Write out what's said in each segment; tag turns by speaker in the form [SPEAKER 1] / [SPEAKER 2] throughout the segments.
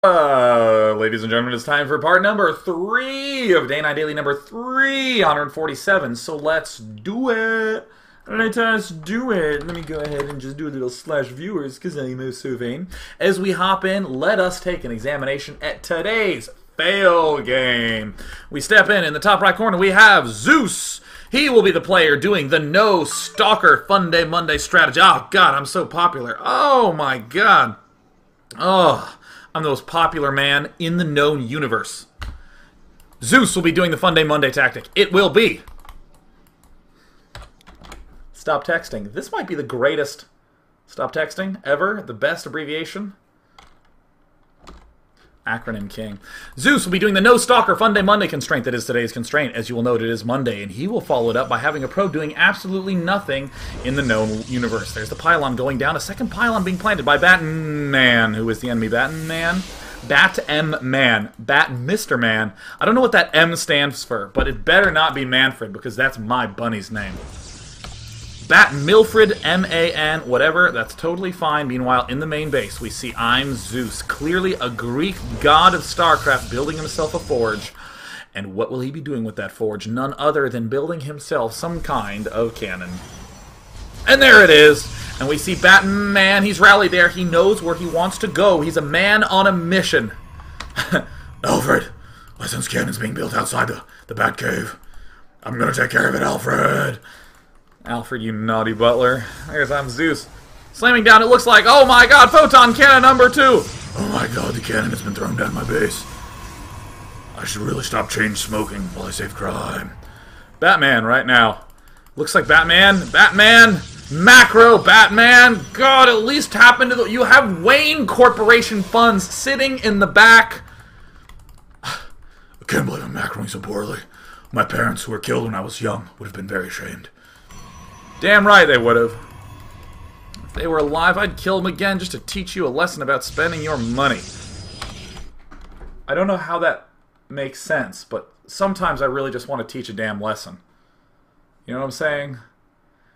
[SPEAKER 1] Ladies and gentlemen, it's time for part number 3 of Day 9 Daily number 347. So let's do it. Let us do it. Let me go ahead and just do a little /viewers because I'm so vain. As we hop in, let us take an examination at today's fail game. We step in the top right corner, we have Zeus. He will be the player doing the no stalker Funday Monday strategy. Oh, God, I'm so popular. Oh, my God. Oh, I'm the most popular man in the known universe. Zeus will be doing the Funday Monday tactic. It will be. Stop texting. This might be the greatest stop texting ever. The best abbreviation. Acronym king. Zeus will be doing the no stalker Funday Monday constraint. That is today's constraint. As you will note, it is Monday, and he will follow it up by having a probe doing absolutely nothing in the known universe. There's the pylon going down. A second pylon being planted by Batman. Who is the enemy? Batman? Bat-M-Man. Bat-Mr. Man. I don't know what that M stands for, but it better not be Manfred, because that's my bunny's name. Bat-Milfred, M-A-N, whatever, that's totally fine. Meanwhile, in the main base, we see I'm Zeus, clearly a Greek god of StarCraft, building himself a forge. And what will he be doing with that forge? None other than building himself some kind of cannon. And there it is! And we see Batman, he's rallied there, he knows where he wants to go. He's a man on a mission. Alfred, my son's cannon's being built outside the Batcave. I'm gonna take care of it, Alfred. Alfred, you naughty butler. There's I'm Zeus. Slamming down, it looks like, oh my god, photon cannon number 2! Oh my god, the cannon has been thrown down my base. I should really stop chain smoking while I save crime. Batman, right now. Looks like Batman. Batman! Macro Batman! God, at least tap into the... You have Wayne Corporation funds sitting in the back. I can't believe I'm macroing so poorly. My parents, who were killed when I was young, would have been very ashamed. Damn right they would have. If they were alive, I'd kill them again just to teach you a lesson about spending your money. I don't know how that makes sense, but sometimes I really just want to teach a damn lesson. You know what I'm saying?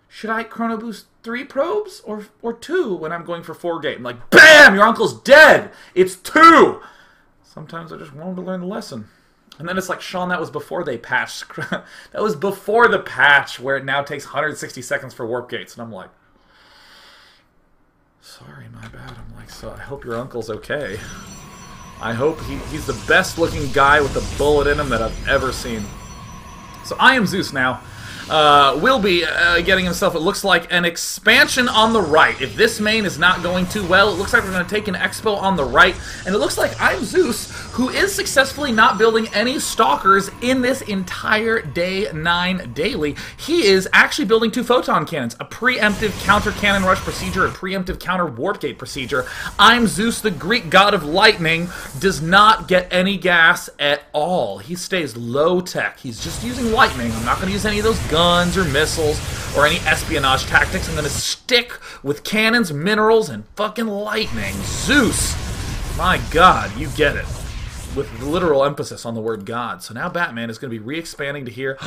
[SPEAKER 1] Should I chrono boost 3 probes or 2 when I'm going for 4 gate? I'm like, BAM! Your uncle's dead! It's 2! Sometimes I just want to learn the lesson. And then it's like, Sean, that was before they patched. That was before the patch where it now takes 160 seconds for warp gates. And I'm like, sorry, my bad. I'm like, so I hope your uncle's okay. I hope he's the best looking guy with a bullet in him that I've ever seen. So I am Zeus now. Will be getting himself, it looks like, an expansion on the right. If this main is not going too well, it looks like we're going to take an expo on the right. And it looks like I'm Zeus, who is successfully not building any stalkers in this entire Day 9 daily. He is actually building 2 photon cannons, a preemptive counter cannon rush procedure, a preemptive counter warp gate procedure. I'm Zeus, the Greek god of lightning, does not get any gas at all. He stays low tech. He's just using lightning. I'm not going to use any of those guns or missiles or any espionage tactics. I'm going to stick with cannons, minerals, and fucking lightning. Zeus! My god, you get it. With literal emphasis on the word god. So now Batman is going to be re-expanding to here.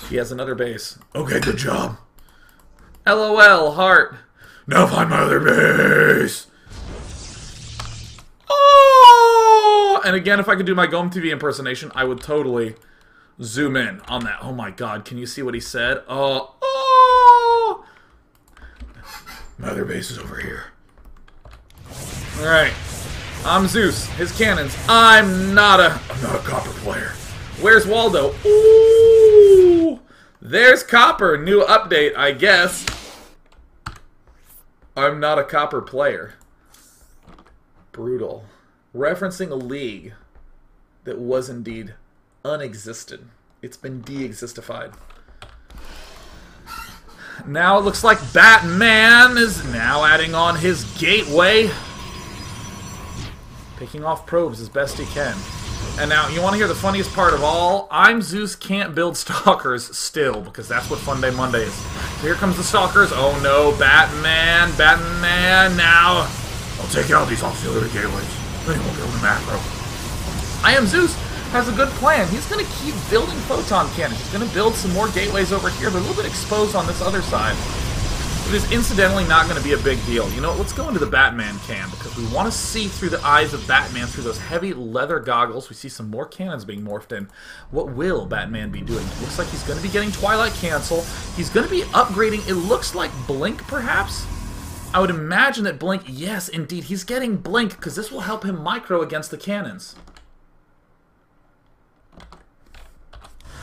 [SPEAKER 1] He has another base. Okay, good job. LOL, heart. Now find my other base. Oh! And again, if I could do my Gom TV impersonation, I would totally zoom in on that. Oh my god, can you see what he said? Oh! My other base is over here. Alright. I'm Zeus. His cannons. I'm not a copper player. Where's Waldo? Ooh! There's Copper. New update, I guess. I'm not a copper player. Brutal. Referencing a league that was indeed unexisted. It's been de-existified. Now it looks like Batman is now adding on his gateway. Picking off probes as best he can. And now, you want to hear the funniest part of all? I'm Zeus can't build stalkers still, because that's what Funday Monday is. So here comes the stalkers. Oh no, Batman, Batman, now. I'll take out these auxiliary gateways. Then he won't build a macro. I am Zeus has a good plan. He's going to keep building photon cannons. He's going to build some more gateways over here. They're a little bit exposed on this other side. It is incidentally not going to be a big deal. You know, let's go into the Batman cam, because we want to see through the eyes of Batman through those heavy leather goggles. We see some more cannons being morphed in. What will Batman be doing? It looks like he's going to be getting Twilight Cancel. He's going to be upgrading, it looks like Blink, perhaps? I would imagine that Blink, yes, indeed, he's getting Blink, because this will help him micro against the cannons.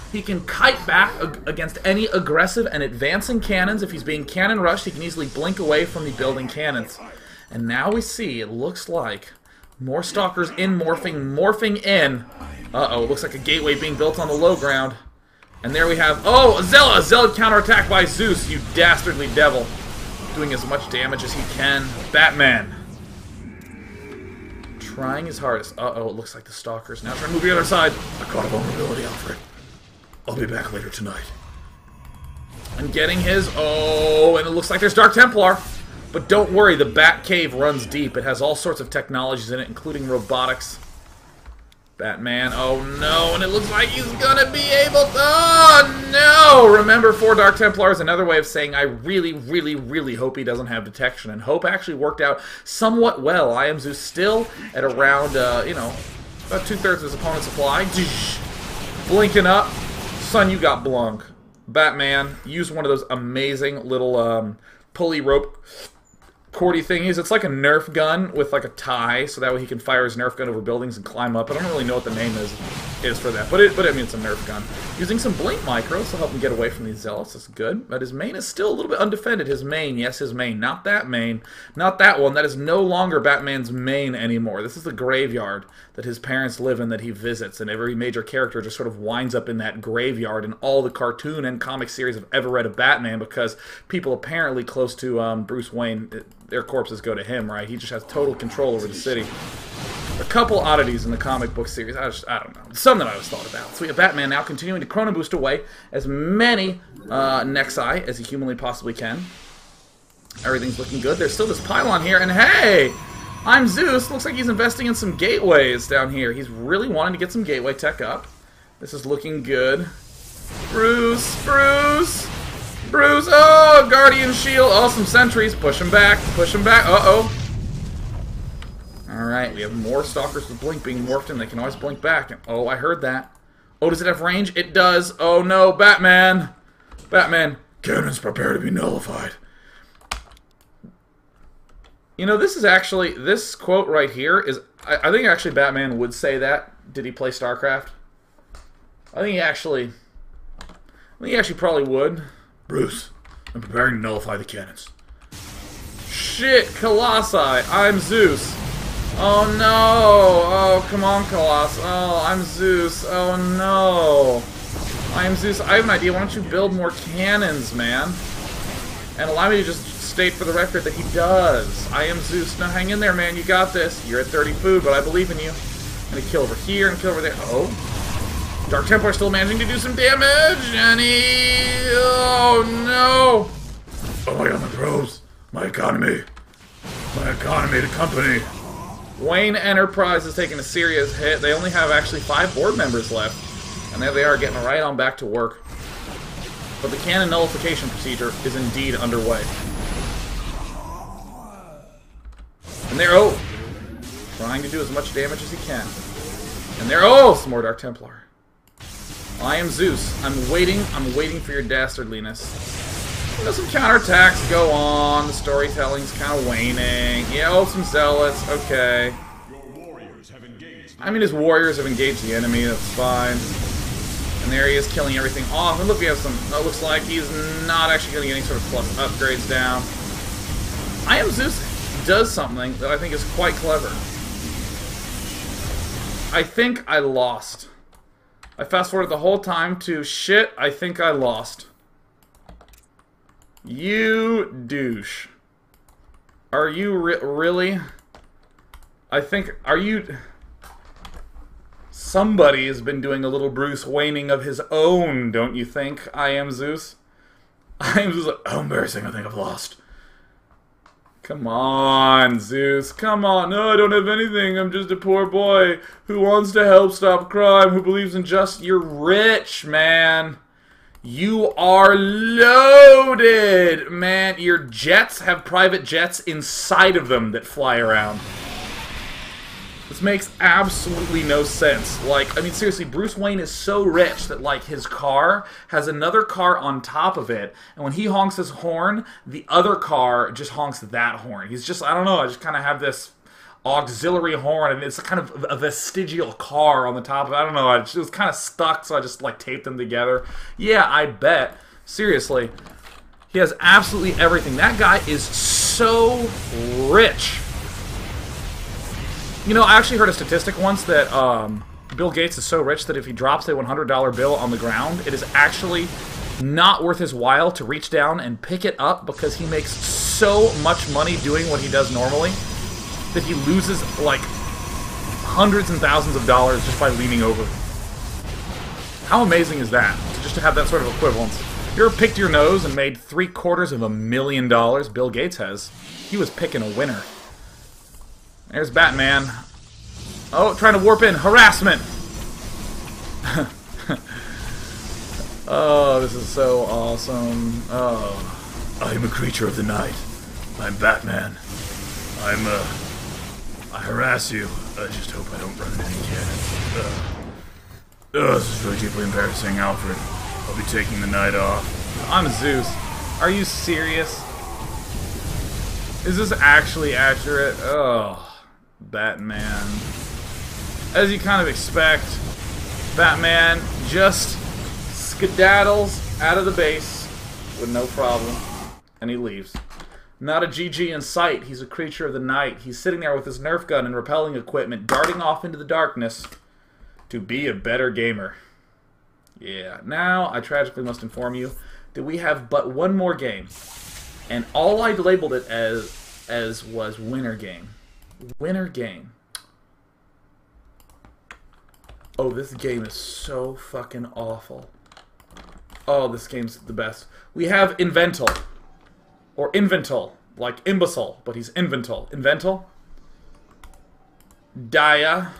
[SPEAKER 1] He can kite back against any aggressive and advancing cannons. If he's being cannon rushed, he can easily blink away from the building cannons. And now we see, it looks like, more Stalkers in morphing in. Uh-oh, it looks like a gateway being built on the low ground. And there we have, oh, a Zealot counterattack by Zeus, you dastardly devil. Doing as much damage as he can. Batman. Trying his hardest. Uh-oh, it looks like the Stalkers now trying to move the other side. I caught a vulnerability, Alfred. I'll be back later tonight. And getting his... Oh, and it looks like there's Dark Templar. But don't worry, the Bat Cave runs deep. It has all sorts of technologies in it, including robotics. Batman, oh no, and it looks like he's gonna be able to... Oh no! Remember, 4 Dark Templar is another way of saying I really, really, really hope he doesn't have detection. And hope actually worked out somewhat well. I am Zeus still at around, you know, about 2/3 of his opponent's supply. Blinking up. Son, you got blunk. Batman, use one of those amazing little pulley rope cordy thingies. It's like a Nerf gun with like a tie, so that way he can fire his Nerf gun over buildings and climb up. I don't really know what the name is for that, but I mean it's a Nerf gun. Using some blink micros to help him get away from these zealots. That's good. But his main is still a little bit undefended. His main, yes, his main, not that main, not that one. That is no longer Batman's main anymore. This is the graveyard that his parents live in, that he visits, and every major character just sort of winds up in that graveyard in all the cartoon and comic series I've ever read of Batman, because people apparently close to Bruce Wayne, their corpses go to him, right? He just has total control over the city. A couple oddities in the comic book series. I don't know. Some that I was thought about. So we have Batman now continuing to Chrono Boost away as many Nexi as he humanly possibly can. Everything's looking good. There's still this pylon here, and hey! I'm Zeus. Looks like he's investing in some gateways down here. He's really wanting to get some gateway tech up. This is looking good. Bruce! Oh, Guardian Shield. Oh, some sentries. Push him back. Uh-oh. Alright, we have more Stalkers with Blink being morphed in. They can always blink back. Oh, I heard that. Oh, does it have range? It does. Oh, no. Batman. Cannons prepare to be nullified. You know, this is actually... This quote right here is... I think actually Batman would say that. Did he play StarCraft? I think he actually probably would. Bruce, I'm preparing to nullify the cannons. Shit, Colossi. I'm Zeus. Oh no! Oh, come on, Colossus. Oh, I'm Zeus. Oh no! I'm Zeus. I have an idea. Why don't you build more cannons, man? And allow me to just state for the record that he does. I am Zeus. Now hang in there, man. You got this. You're at 30 food, but I believe in you. I'm gonna kill over here and kill over there. Oh. Dark Templar still managing to do some damage, and he... Oh no! Oh my god, my pros. My economy. The company. Wayne Enterprise is taking a serious hit. They only have actually 5 board members left. And there they are, getting right on back to work. But the cannon nullification procedure is indeed underway. And they're, oh! Trying to do as much damage as he can. And there, oh! Some more Dark Templar. I am Zeus. I'm waiting for your dastardliness. You know, some counterattacks go on. The storytelling's kind of waning. Yeah, oh, some zealots. Okay. I mean, his warriors have engaged the enemy. That's fine. And there he is, killing everything off. And look, we have some... It looks like he's not actually going to get any sort of plus upgrades down. I Am Zeus does something that I think is quite clever. I think I lost. I fast-forwarded the whole time to... Shit, I think I lost. You douche. Are you really? I think... Are you... Somebody has been doing a little Bruce Wayning of his own, don't you think? I Am Zeus. I Am Zeus. How embarrassing, I think I've lost. Come on, Zeus. Come on. No, I don't have anything. I'm just a poor boy who wants to help stop crime, who believes in justice. You're rich, man. You are loaded! Man, your jets have private jets inside of them that fly around. This makes absolutely no sense. Like, I mean, seriously, Bruce Wayne is so rich that, like, his car has another car on top of it, and when he honks his horn, the other car just honks that horn. He's just, I don't know, I just kind of have this auxiliary horn, and it's kind of a vestigial car on the top of it. I don't know, it was kind of stuck, so I just, like, taped them together. Yeah, I bet. Seriously. He has absolutely everything. That guy is so rich. You know, I actually heard a statistic once that Bill Gates is so rich that if he drops a $100 bill on the ground, it is actually not worth his while to reach down and pick it up because he makes so much money doing what he does normally that he loses, like, hundreds and thousands of dollars just by leaning over. How amazing is that, just to have that sort of equivalence? You ever picked your nose and made $750,000? Bill Gates has. He was picking a winner. There's Batman. Oh, trying to warp in. Harassment! Oh, this is so awesome. Oh. I'm a creature of the night. I'm Batman. I harass you. I just hope I don't run into any cannons. This is really deeply embarrassing, Alfred. I'll be taking the night off. I'm Zeus. Are you serious? Is this actually accurate? Oh. Batman. As you kind of expect, Batman just skedaddles out of the base with no problem, and he leaves. Not a GG in sight. He's a creature of the night. He's sitting there with his Nerf gun and repelling equipment, darting off into the darkness to be a better gamer. Yeah. Now, I tragically must inform you that we have but one more game, and all I labeled it as was winner game. Winner game. Oh, this game is so fucking awful. Oh, this game's the best. We have Invental. Or Invental. Like imbecile, but he's Invental. Invental. Dia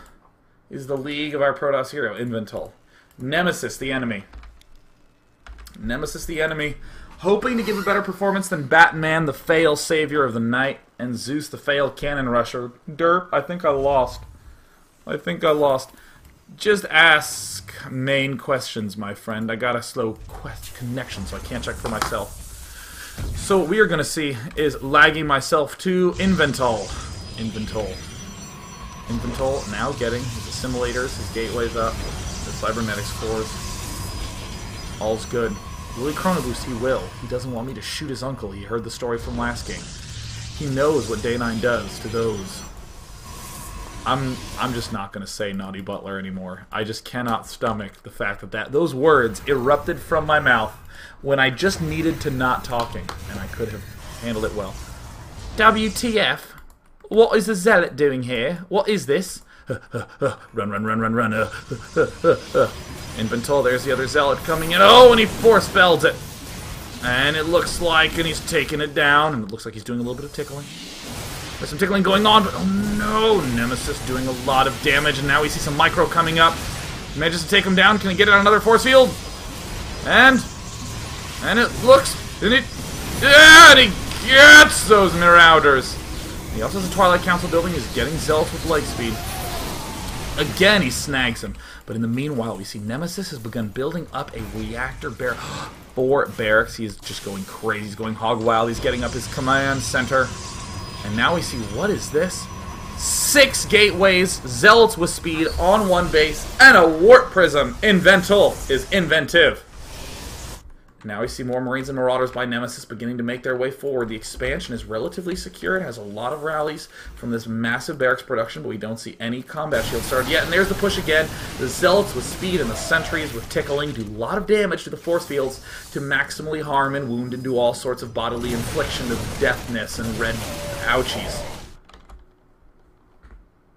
[SPEAKER 1] is the league of our Protoss hero. Invental. Nemesis, the enemy. Nemesis, the enemy. Hoping to give a better performance than Batman, the fail savior of the night, and Zeus, the failed cannon rusher. Derp, I think I lost. I think I lost. Just ask main questions, my friend. I got a slow connection, so I can't check for myself. So what we are going to see is lagging myself to Invental. Invental. Invental now getting his assimilators, his gateways up, the cybernetics cores. All's good. Will he chrono boost? He will. He doesn't want me to shoot his uncle. He heard the story from last game. He knows what Day 9 does to those. I'm just not going to say Naughty Butler anymore. I just cannot stomach the fact that those words erupted from my mouth when I just needed to not talking, and I could have handled it well. WTF? What is the zealot doing here? What is this? Run, run, run, run, run. Invental, there's the other zealot coming in. Oh, and he force felds it. And it looks like, and he's taking it down, and it looks like he's doing a little bit of tickling. There's some tickling going on, but oh no, Nemesis doing a lot of damage, and now we see some micro coming up. He manages to take him down. Can he get it on another force field? And it looks, and he gets those Marauders. He also has a Twilight Council building. He's getting Zealots with leg speed. Again, he snags him. But in the meanwhile, we see Nemesis has begun building up a reactor for barracks. He is just going crazy. He's going hog wild. He's getting up his command center. And now we see, what is this? 6 gateways, Zealots with speed on one base, and a warp prism. Invental is inventive. Now we see more Marines and Marauders by Nemesis beginning to make their way forward. The expansion is relatively secure. It has a lot of rallies from this massive barracks production, but we don't see any combat shields started yet. And there's the push again. The Zealots with speed and the Sentries with tickling do a lot of damage to the force fields to maximally harm and wound and do all sorts of bodily infliction of deafness and red ouchies.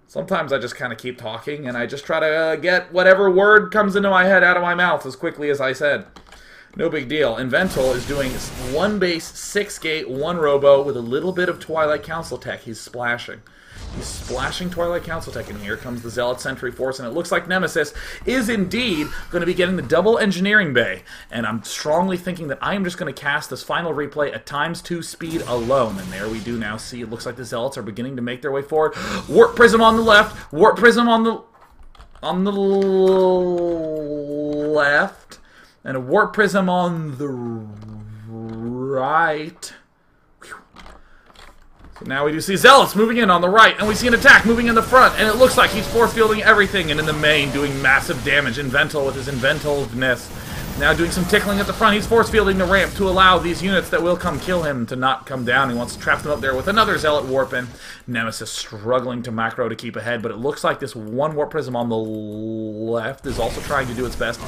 [SPEAKER 1] Sometimes I just kind of keep talking and I just try to get whatever word comes into my head out of my mouth as quickly as I said. No big deal. Invental is doing 1 base, 6 gate, 1 robo with a little bit of Twilight Council tech. He's splashing. He's splashing Twilight Council tech, and here comes the Zealot Sentry Force, and it looks like Nemesis is indeed going to be getting the double engineering bay, and I'm strongly thinking that I am just going to cast this final replay at ×2 speed alone, and there we do now see it looks like the Zealots are beginning to make their way forward. Warp Prism on the left, Warp Prism on the left, and a Warp Prism on the right. Now we do see Zealots moving in on the right, and we see an attack moving in the front, and it looks like he's force fielding everything, and in the main doing massive damage. Invental with his inventiveness. Now doing some tickling at the front. He's force fielding the ramp to allow these units that will come kill him to not come down. He wants to trap them up there with another Zealot warp in. Nemesis struggling to macro to keep ahead, but it looks like this 1 Warp Prism on the left is also trying to do its best.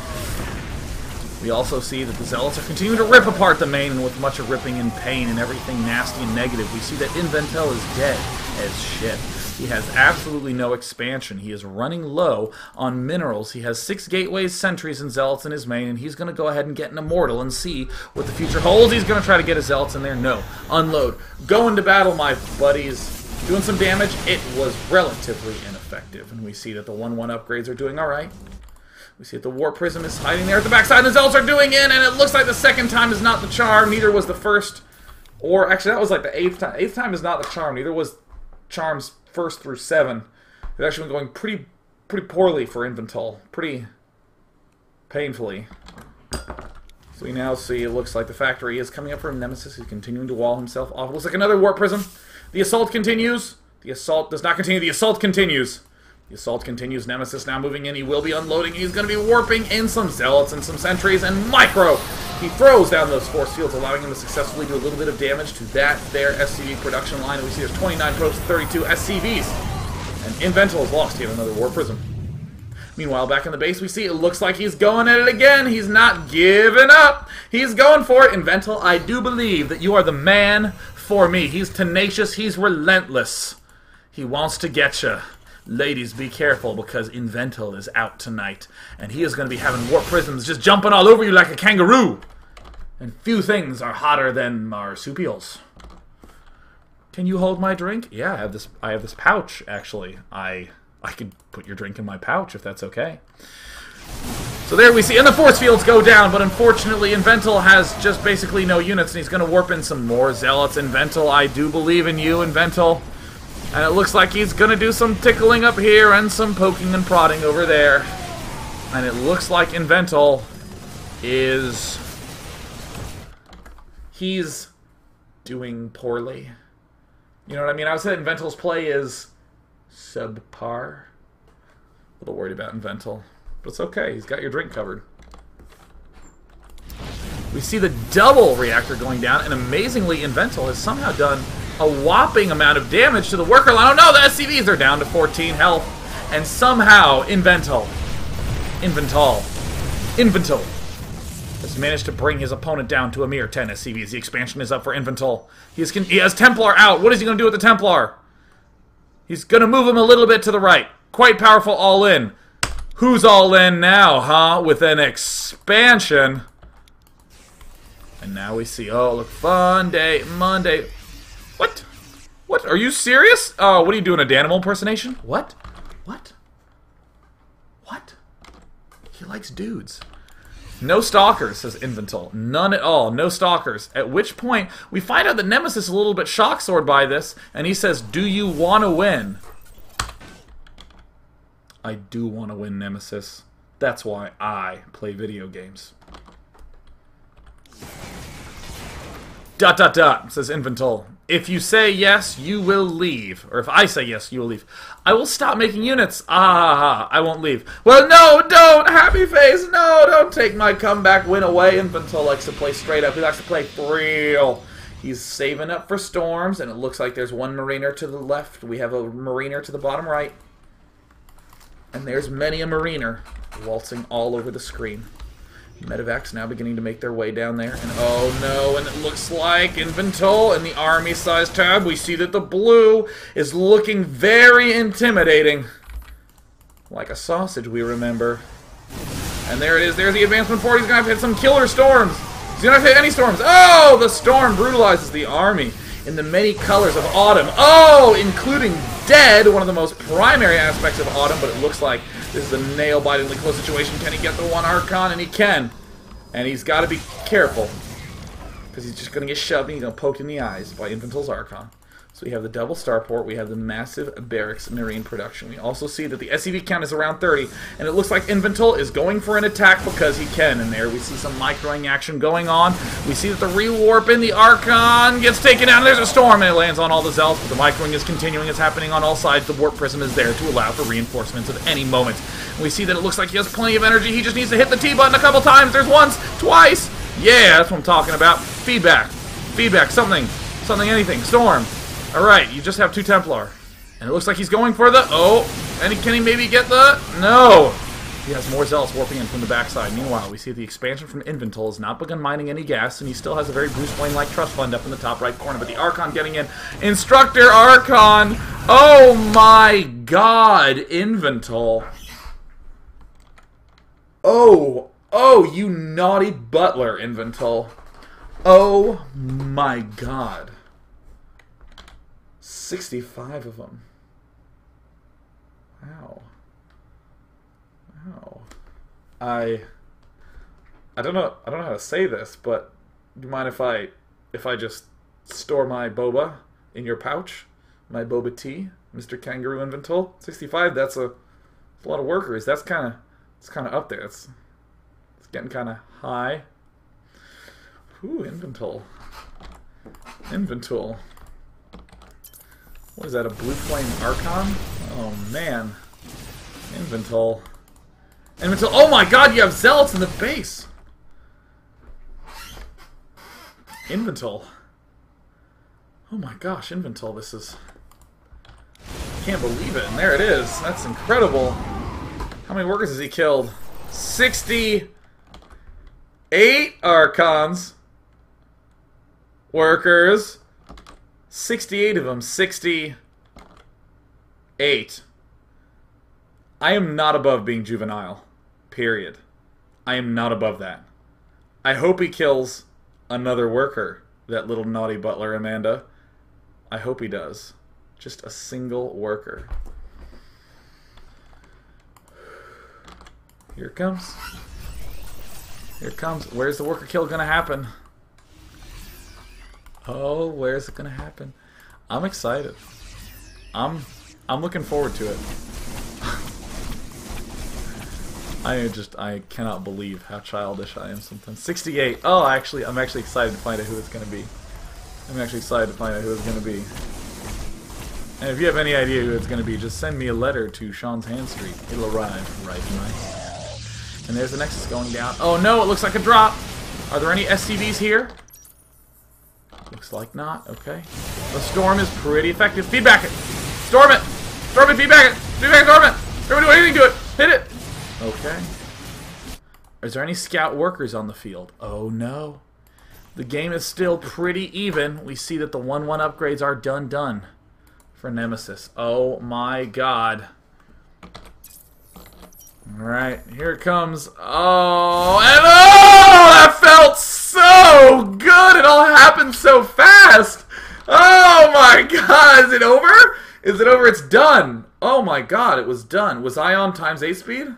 [SPEAKER 1] We also see that the Zealots are continuing to rip apart the main, and with much of ripping and pain and everything nasty and negative, we see that Inventel is dead as shit. He has absolutely no expansion. He is running low on minerals. He has 6 gateways, sentries, and Zealots in his main, and he's going to go ahead and get an Immortal and see what the future holds. He's going to try to get his Zealots in there. No. Unload. Go into battle, my buddies. Doing some damage. It was relatively ineffective, and we see that the 1-1 upgrades are doing alright. We see that the Warp Prism is hiding there at the backside, and the Zealots are doing in, and it looks like the second time is not the charm, neither was the first, or actually that was like the 8th time. 8th time is not the charm, neither was charms 1st through 7. They've actually been going pretty poorly for Invental, pretty painfully. So we now see it looks like the factory is coming up for Nemesis. He's continuing to wall himself off. It looks like another Warp Prism. The assault continues. The assault does not continue. The assault continues. The assault continues. Nemesis now moving in. He will be unloading. He's going to be warping in some Zealots and some Sentries and Micro. He throws down those force fields, allowing him to successfully do a little bit of damage to that there SCV production line. And we see there's 29 probes, 32 SCVs. And Invental has lost yet another Warp Prism. Meanwhile, back in the base, we see it looks like he's going at it again. He's not giving up. He's going for it. Invental, I do believe that you are the man for me. He's tenacious. He's relentless. He wants to get you. Ladies, be careful, because Invental is out tonight, and he is going to be having Warp Prisms just jumping all over you like a kangaroo. And few things are hotter than marsupials. Can you hold my drink? Yeah, I have this pouch, actually. I could put your drink in my pouch, if that's okay. So there we see, and the force fields go down, but unfortunately Invental has just basically no units, and he's going to warp in some more Zealots. Invental, I do believe in you, Invental. And it looks like he's going to do some tickling up here and some poking and prodding over there. And it looks like Invental is... he's doing poorly. You know what I mean? I would say Invental's play is subpar. A little worried about Invental. But it's okay. He's got your drink covered. We see the double reactor going down, and amazingly, Invental has somehow done a whopping amount of damage to the worker line. Oh no, the SCVs are down to 14 health. And somehow, Invental has managed to bring his opponent down to a mere 10 SCVs. The expansion is up for Invental. He has Templar out. What is he going to do with the Templar? He's going to move him a little bit to the right. Quite powerful all in. Who's all in now, huh? With an expansion. And now we see, oh, look, Funday Monday. What? What? Are you serious? Oh, what are you doing, a Danimal impersonation? What? What? What? He likes dudes. No Stalkers, says Invental. None at all. No Stalkers. At which point, we find out that Nemesis is a little bit shock-sword by this, and he says, do you want to win? I do want to win, Nemesis. That's why I play video games. ... says Invental. If you say yes, you will leave. Or if I say yes, you will leave. I will stop making units. I won't leave. Well, no, don't! Happy face! No, don't take my comeback win away. Invental likes to play straight up. He likes to play for real. He's saving up for storms, and it looks like there's one Mariner to the left. We have a Mariner to the bottom right. And there's many a Mariner waltzing all over the screen. Medevacs now beginning to make their way down there. And oh no, and it looks like Invental in the army size tab, we see that the blue is looking very intimidating. Like a sausage, we remember. And there it is. There's the advancement forward. He's going to have to hit some killer storms. He's going to have to hit any storms. Oh, the storm brutalizes the army in the many colors of autumn. Oh, including dead, one of the most primary aspects of autumn, but it looks like this is a nail-bitingly close situation. Can he get the one Archon? And he can. And he's got to be careful, because he's just going to get shoved and he's going to poke in the eyes by Invental's Archon. So we have the double starport, we have the massive barracks marine production. We also see that the SCV count is around 30, and it looks like Invental is going for an attack because he can. And there we see some microing action going on. We see that the rewarp in the Archon gets taken out, and there's a storm, and it lands on all the Zealots, but the microing is continuing. It's happening on all sides. The warp prism is there to allow for reinforcements at any moment. And we see that it looks like he has plenty of energy. He just needs to hit the T button a couple times. There's once, twice. Yeah, that's what I'm talking about. Feedback. Feedback. Something. Something, anything. Storm. Alright, you just have 2 Templar. And it looks like he's going for the... Oh! And can he maybe get the... No! He has more Zealots warping in from the backside. Meanwhile, we see the expansion from Invental has not begun mining any gas, and he still has a very Bruce Wayne-like trust fund up in the top right corner. But the Archon getting in. Instructor Archon! Oh my god! Invental. Oh! Oh, you naughty butler, Invental. Oh my god. 65 of them. Wow. Wow. I don't know how to say this, but do you mind if I just store my boba in your pouch? My boba tea, Mr. Kangaroo Invental? 65, that's a lot of workers. It's kinda up there. It's getting kinda high. Ooh, Invental. Invental. What is that, a blue flame Archon? Oh, man. Invental. Invental. Oh my god, you have Zealots in the base! Invental. Oh my gosh, Invental, this is... I can't believe it, and there it is. That's incredible. How many workers has he killed? 68 Archons. Workers. 68 of them. 68. I am not above being juvenile. Period. I am not above that. I hope he kills another worker, that little naughty butler, Amanda. I hope he does. Just a single worker. Here it comes. Here it comes. Where's the worker kill gonna happen? Oh, where's it gonna happen? I'm excited. I'm looking forward to it. I cannot believe how childish I am sometimes. 68. Oh, I'm actually excited to find out who it's gonna be. I'm actually excited to find out who it's gonna be. And if you have any idea who it's gonna be, just send me a letter to Sean's Hand Street. It'll arrive right in my hand. And there's the Nexus going down. Oh no, it looks like a drop. Are there any SCVs here? Looks like not. Okay. The storm is pretty effective. Feedback it! Storm it! Storm it, feedback it! Feedback, storm it! Everybody do anything to it! Hit it! Okay. Is there any scout workers on the field? Oh no. The game is still pretty even. We see that the 1-1 upgrades are done for Nemesis. Oh my god. Alright, here it comes. Oh, and oh! That felt so good! It all happened so fast! Oh my god! Is it over? Is it over? It's done! Oh my god, it was done. Was I on times 8 speed?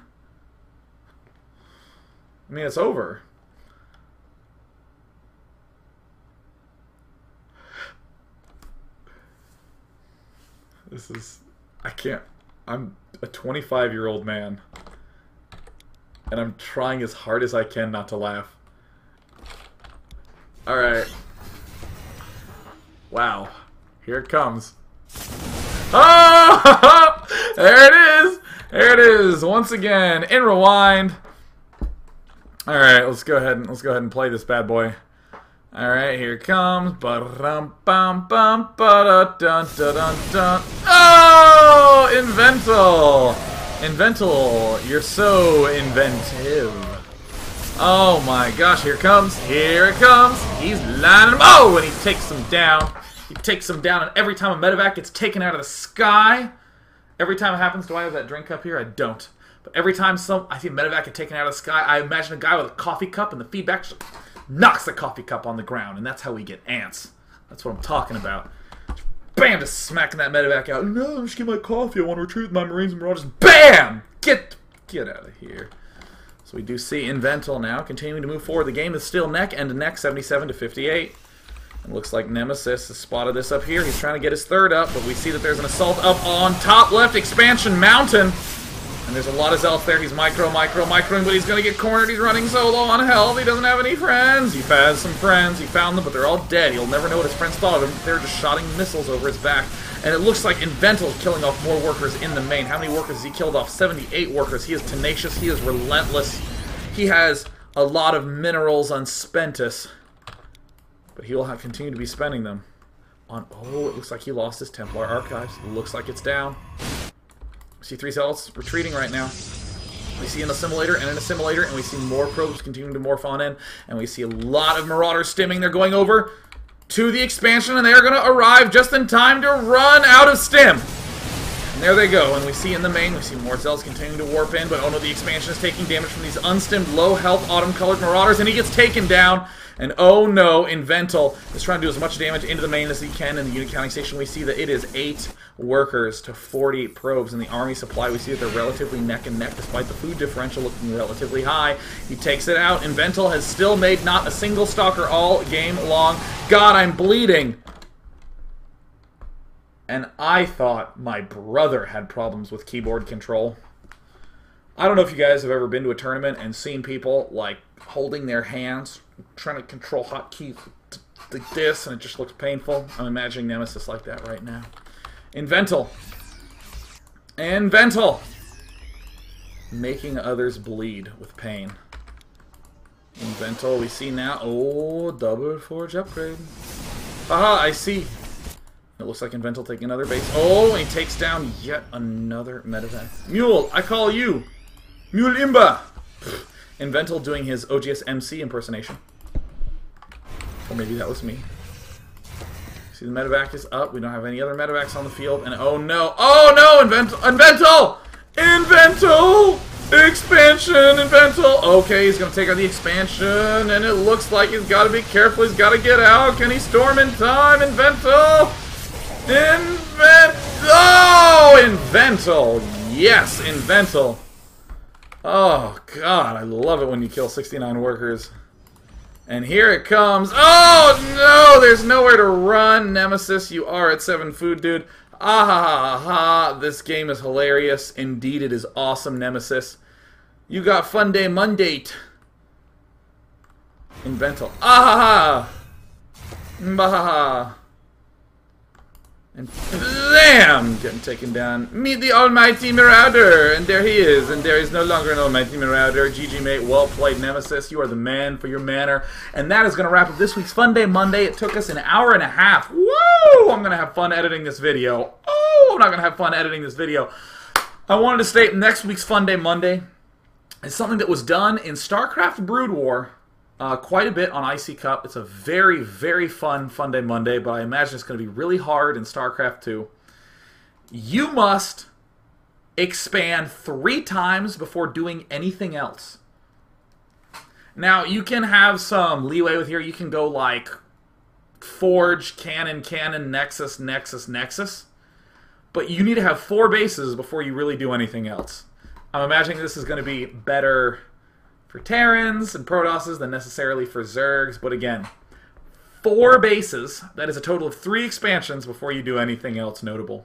[SPEAKER 1] I mean, it's over. This is... I can't... I'm a 25-year-old man. And I'm trying as hard as I can not to laugh. Alright. Wow. Here it comes. Oh! There it is! There it is! Once again, in rewind. Alright, let's go ahead and play this bad boy. Alright, here it comes. Ba-dum-bum-bum-ba-da-dun-dun-dun-dun. Oh! Invental! Invental, you're so inventive. Oh my gosh, here it comes. Here it comes. He's lining them. Oh, and he takes them down. He takes them down, and every time a medevac gets taken out of the sky, every time it happens, do I have that drink up here? I don't. But every time I see a medevac get taken out of the sky, I imagine a guy with a coffee cup, and the feedback just knocks the coffee cup on the ground, and that's how we get ants. That's what I'm talking about. Bam! Just smacking that medevac out. No, just get my coffee. I want to retrieve my Marines and Marauders. Bam! Get out of here. So we do see Invental now continuing to move forward. The game is still neck and neck, 77 to 58. It looks like Nemesis has spotted this up here. He's trying to get his third up, but we see that there's an assault up on top left expansion mountain. And there's a lot of zealots there. He's microing, but he's going to get cornered. He's running solo on health. He doesn't have any friends. He has some friends. He found them, but they're all dead. He'll never know what his friends thought of him. They're just shotting missiles over his back. And it looks like Invental is killing off more workers in the main. How many workers has he killed off? 78 workers. He is tenacious. He is relentless. He has a lot of minerals unspentus. But he will continue to be spending them on... Oh, it looks like he lost his Templar Archives. It looks like it's down. We see 3 zealots retreating right now. We see an assimilator and an assimilator, and we see more probes continuing to morph on in. And we see a lot of marauders stimming. They're going over to the expansion, and they are going to arrive just in time to run out of stim. And there they go. And we see in the main, we see more zealots continuing to warp in, but oh no, the expansion is taking damage from these unstimmed, low-health, autumn-colored marauders, and he gets taken down. And oh no, Invental is trying to do as much damage into the main as he can. In the unit counting station, we see that it is 8 workers to 48 probes. In the army supply, we see that they're relatively neck and neck, despite the food differential looking relatively high. He takes it out. Invental has still made not a single stalker all game long. God, I'm bleeding. And I thought my brother had problems with keyboard control. I don't know if you guys have ever been to a tournament and seen people, like, holding their hands, trying to control hotkeys like this, and it just looks painful. I'm imagining Nemesis like that right now. Invental. Making others bleed with pain. Invental, we see now. Oh, double forge upgrade. Haha, I see. It looks like Invental taking another base. Oh, and he takes down yet another medevac. Mule, I call you. Mule Imba. Invental doing his OGS MC impersonation. Or maybe that was me. See, the medevac is up. We don't have any other medevacs on the field. And oh no. Oh no! Invental! Expansion! Invental! Okay, he's going to take out the expansion. And it looks like he's got to be careful. He's got to get out. Can he storm in time? Invental! Invental! Yes, Invental. Oh, God, I love it when you kill 69 workers. And here it comes. Oh, no, there's nowhere to run. Nemesis, you are at 7 food, dude. Ah, ha, ha, ha. This game is hilarious. Indeed, it is awesome, Nemesis. You got Funday Monday. Invental. Ah, ha, ha. Bahaha. And bam! Getting taken down. Meet the almighty Marauder! And there he is. And there is no longer an almighty Marauder. GG, mate. Well played, Nemesis. You are the man for your manner. And that is going to wrap up this week's Funday Monday. It took us an hour and a half. Woo! I'm going to have fun editing this video. Oh, I'm not going to have fun editing this video. I wanted to state next week's Funday Monday is something that was done in StarCraft Brood War quite a bit on IC Cup. It's a very, very fun Funday Monday, but I imagine it's going to be really hard in StarCraft 2. You must expand 3 times before doing anything else. Now, you can have some leeway with here. You can go like Forge, Cannon, Nexus, Nexus. But you need to have 4 bases before you really do anything else. I'm imagining this is going to be better for Terrans and Protosses than necessarily for Zergs, but again, 4 bases, that is a total of 3 expansions before you do anything else notable.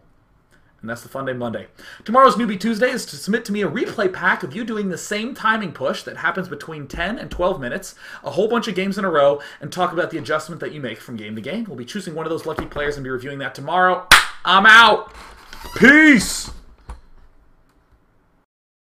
[SPEAKER 1] And that's the Funday Monday. Tomorrow's Newbie Tuesday is to submit to me a replay pack of you doing the same timing push that happens between 10 and 12 minutes, a whole bunch of games in a row, and talk about the adjustment that you make from game to game. We'll be choosing one of those lucky players and be reviewing that tomorrow. I'm out! Peace!